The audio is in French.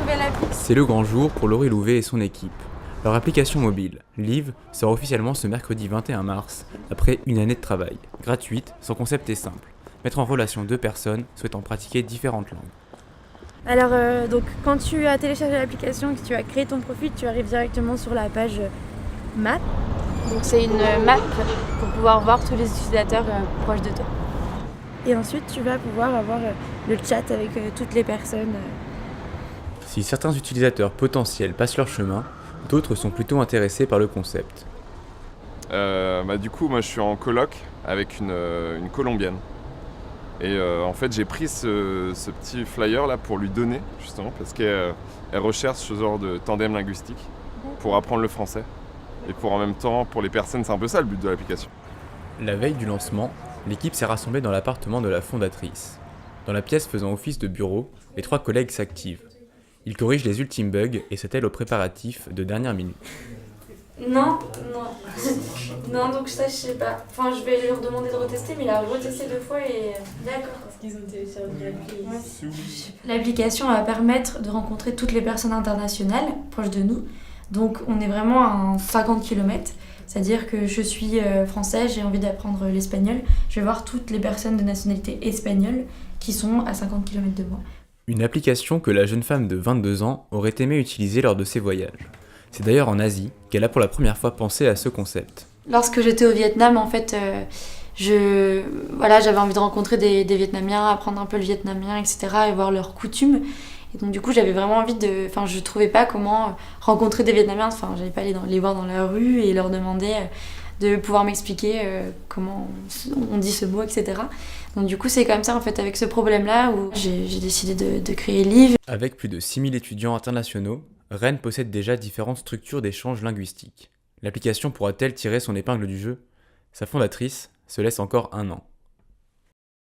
nouvelle appli. C'est le grand jour pour Laurie Louvet et son équipe. Leur application mobile, Live, sort officiellement ce mercredi 21 mars, après une année de travail. Gratuite, son concept est simple. Mettre en relation deux personnes souhaitant pratiquer différentes langues. Alors, donc, quand tu as téléchargé l'application et que tu as créé ton profil, tu arrives directement sur la page Map. Donc, c'est une map pour pouvoir voir tous les utilisateurs proches de toi. Et ensuite, tu vas pouvoir avoir le chat avec toutes les personnes. Si certains utilisateurs potentiels passent leur chemin, d'autres sont plutôt intéressés par le concept. Du coup, moi je suis en coloc avec une Colombienne. Et en fait, j'ai pris ce petit flyer là pour lui donner, justement, parce qu'elle recherche ce genre de tandem linguistique pour apprendre le français. Et pour en même temps, pour les personnes, c'est un peu ça le but de l'application. La veille du lancement, l'équipe s'est rassemblée dans l'appartement de la fondatrice. Dans la pièce faisant office de bureau, les trois collègues s'activent. Ils corrigent les ultimes bugs et s'attellent aux préparatifs de dernière minute. Non. Non, donc ça, je sais pas. Enfin, je vais leur demander de retester, mais il a retesté 2 fois et... D'accord. Parce qu'ils ont téléchargé l'appli. L'application va permettre de rencontrer toutes les personnes internationales proches de nous. Donc, on est vraiment à 50 km. C'est-à-dire que je suis française, j'ai envie d'apprendre l'espagnol. Je vais voir toutes les personnes de nationalité espagnole qui sont à 50 km de moi. Une application que la jeune femme de 22 ans aurait aimé utiliser lors de ses voyages. C'est d'ailleurs en Asie qu'elle a pour la première fois pensé à ce concept. Lorsque j'étais au Vietnam, en fait, j'avais envie de rencontrer des Vietnamiens, apprendre un peu le vietnamien, etc. et voir leurs coutumes. Et donc du coup, j'avais vraiment envie de... Enfin, je trouvais pas comment rencontrer des Vietnamiens. Enfin, j'allais pas les voir dans la rue et leur demander de pouvoir m'expliquer comment on dit ce mot, etc. Donc du coup, c'est comme ça, en fait, avec ce problème-là, où j'ai décidé de créer Live. Avec plus de 6000 étudiants internationaux, Rennes possède déjà différentes structures d'échange linguistique. L'application pourra-t-elle tirer son épingle du jeu ? Sa fondatrice se laisse encore 1 an.